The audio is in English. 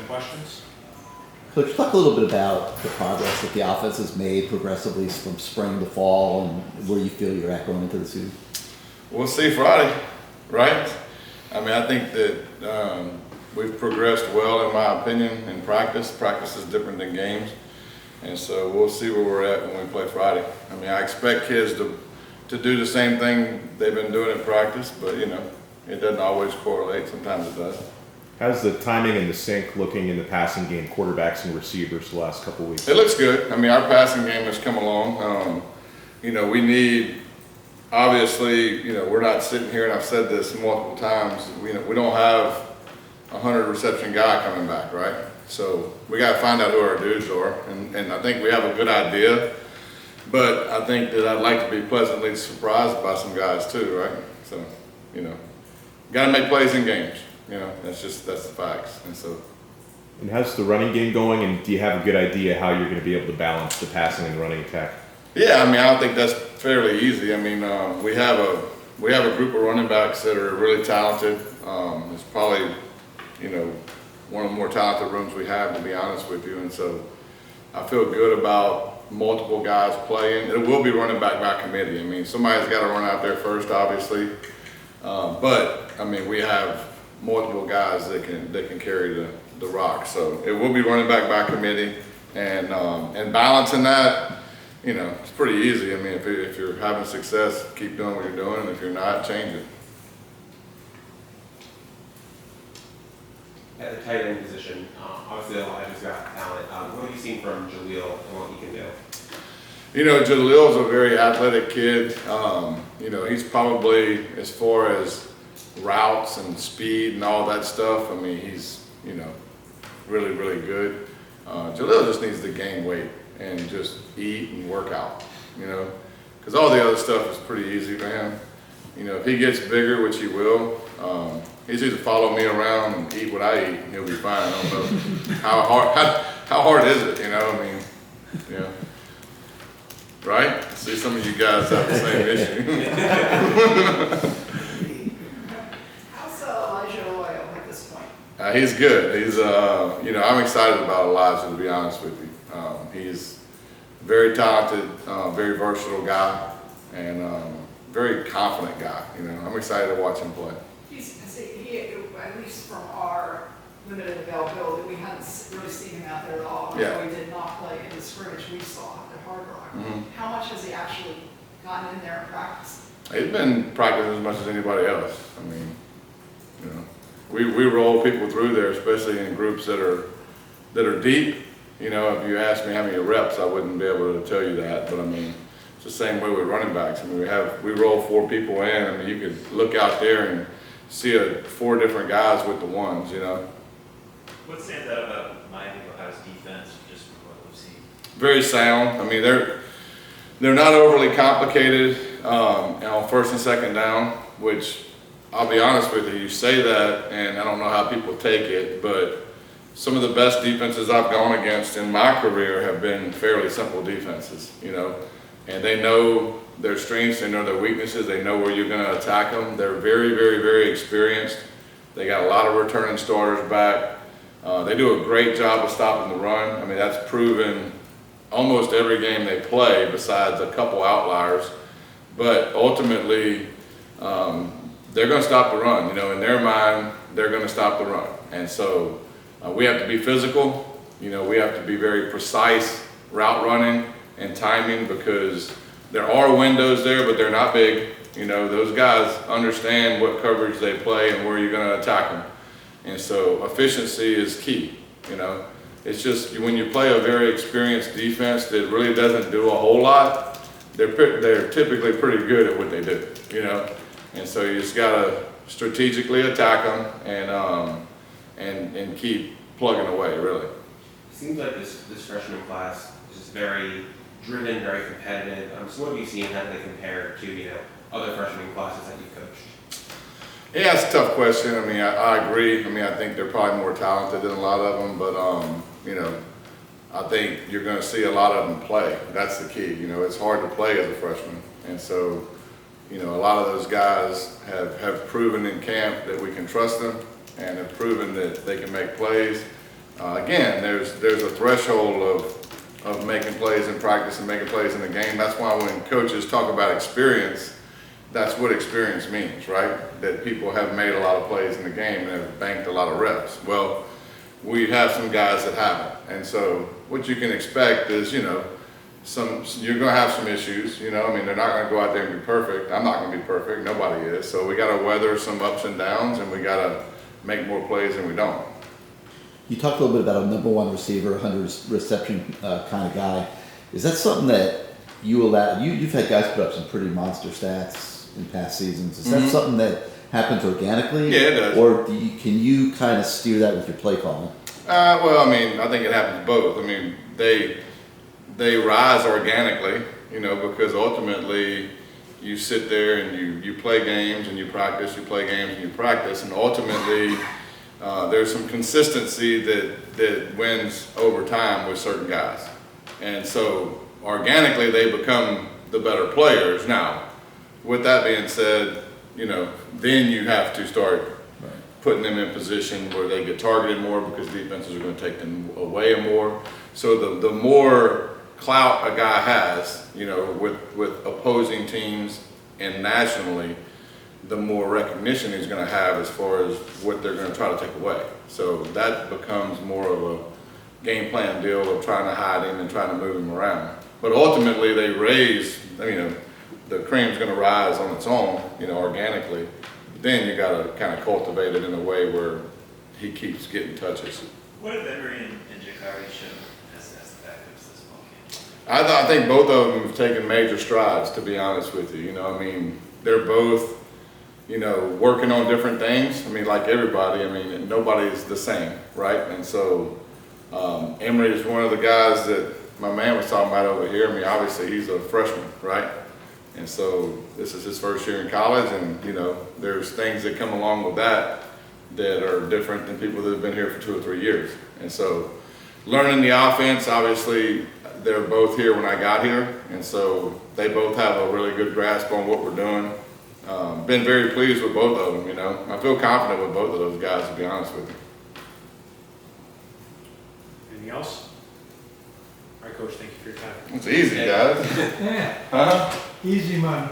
questions? Coach, talk a little bit about the progress that the offense has made progressively from spring to fall and where you feel you're at going into the season. We'll see Friday, right? I mean, I think that we've progressed well, in my opinion, in practice. Practice is different than games. And so we'll see where we're at when we play Friday. I mean, I expect kids to do the same thing they've been doing in practice, but, you know, it doesn't always correlate. Sometimes it does. How's the timing and the sync looking in the passing game, quarterbacks and receivers, the last couple of weeks? It looks good. I mean, our passing game has come along. You know, we need, obviously, you know, we're not sitting here, and I've said this multiple times, we don't have a 100 reception guy coming back, right? So we got to find out who our dudes are, and I think we have a good idea, but I think that I'd like to be pleasantly surprised by some guys too, right? So, you know, got to make plays in games. You know, that's the facts. And how's the running game going, and do you have a good idea how you're going to be able to balance the passing and running attack? Yeah, I mean, I don't think that's fairly easy. I mean, we have a group of running backs that are really talented. It's probably, you know, one of the more talented rooms we have, to be honest with you. And so I feel good about multiple guys playing. It will be running back by committee. I mean, somebody's got to run out there first, obviously. But I mean, we have multiple guys that can carry the rock. So it will be running back by committee, and balancing that, you know, it's pretty easy. I mean, if you're having success, keep doing what you're doing, and if you're not, change it. At the tight end position, obviously Elijah's got talent. What have you seen from Jaleel and what he can do? You know, Jaleel's a very athletic kid. You know, he's probably, as far as routes and speed and all that stuff, I mean, he's, you know, really, really good. Jaleel just needs to gain weight and just eat and work out, you know, because all the other stuff is pretty easy for him. You know, if he gets bigger, which he will, he's just follow me around and eat what I eat, and he'll be fine. I don't know how hard is it, you know, I mean, you know. Right? See, some of you guys have the same issue. How's Elijah Loyal at this point? He's good. He's, you know, I'm excited about Elijah, to be honest with you. He's very talented, very versatile guy, and very confident guy. You know, I'm excited to watch him play. At least from our limited availability, we hadn't really seen him out there at all. Yeah. He did not play in the scrimmage we saw at Hard Rock. Mm-hmm. How much has he actually gotten in there and practiced? He's been practicing as much as anybody else. I mean, you know, we roll people through there, especially in groups that are deep. You know, if you ask me how many reps, I wouldn't be able to tell you that. But I mean, it's the same way with running backs. I mean, we roll 4 people in. I mean, you could look out there and see 4 different guys with the ones. You know. What stands out about Miami of Ohio's defense, just from what we've seen? Very sound. I mean, they're not overly complicated on first and second down, which I'll be honest with you, you say that, and I don't know how people take it, but some of the best defenses I've gone against in my career have been fairly simple defenses, you know, and they know their strengths, they know their weaknesses, they know where you're going to attack them. They're very, very, very experienced. They got a lot of returning starters back. They do a great job of stopping the run. I mean, that's proven almost every game they play, besides a couple outliers. But ultimately, they're going to stop the run. You know, in their mind, they're going to stop the run. And so we have to be physical. You know, we have to be very precise route running and timing, because there are windows there, but they're not big. You know, those guys understand what coverage they play and where you're going to attack them. And so efficiency is key, you know. It's just when you play a very experienced defense that really doesn't do a whole lot, they're typically pretty good at what they do, you know. And so you just got to strategically attack them and keep plugging away, really. It seems like this freshman class is just very driven, very competitive. So what have you seen? How do they compare to, you know, other freshman classes that you've coached? Yeah, it's a tough question. I mean, I agree. I mean, I think they're probably more talented than a lot of them, but, you know, I think you're going to see a lot of them play. That's the key. You know, it's hard to play as a freshman. And so, you know, a lot of those guys have proven in camp that we can trust them and have proven that they can make plays. Again, there's a threshold of making plays in practice and making plays in the game. That's why when coaches talk about experience, that's what experience means, right? That people have made a lot of plays in the game and have banked a lot of reps. Well, we have some guys that haven't. And so what you can expect is, you're going to have some issues, I mean, they're not going to go out there and be perfect. I'm not going to be perfect. Nobody is. So we got to weather some ups and downs, and we got to make more plays than we don't. You talked a little bit about a number one receiver, 100 reception kind of guy. Is that something that you allow? You've had guys put up some pretty monster stats in past seasons. Is that something that happens organically? Yeah, it does. Or can you kind of steer that with your play calling? Well, I mean, I think it happens both. I mean, they rise organically, because ultimately you sit there and you play games and you practice, you play games and you practice, and ultimately there's some consistency that wins over time with certain guys. And so organically they become the better players. Now, with that being said, then you have to start putting them in position where they get targeted more because defenses are going to take them away more. So the more clout a guy has, with opposing teams and nationally, the more recognition he's going to have as far as what they're going to try to take away. So that becomes more of a game plan deal of trying to hide him and trying to move him around. But ultimately they raise, the cream's going to rise on its own, organically. Then you got to kind of cultivate it in a way where he keeps getting touches. What have Emery and Jakari shown as the backups this ball game? I think both of them have taken major strides, to be honest with you. They're both, working on different things. Like everybody, nobody's the same, right? And so Emery is one of the guys that my man was talking about over here. Obviously he's a freshman, right? And so this is his first year in college, and there's things that come along with that are different than people that have been here for 2 or 3 years. And so learning the offense, obviously they're both here when I got here, and so they both have a really good grasp on what we're doing. Been very pleased with both of them, I feel confident with both of those guys, to be honest with you. Anything else? All right, Coach, thank you for your time. It's easy, guys. Yeah, Huh? easy money.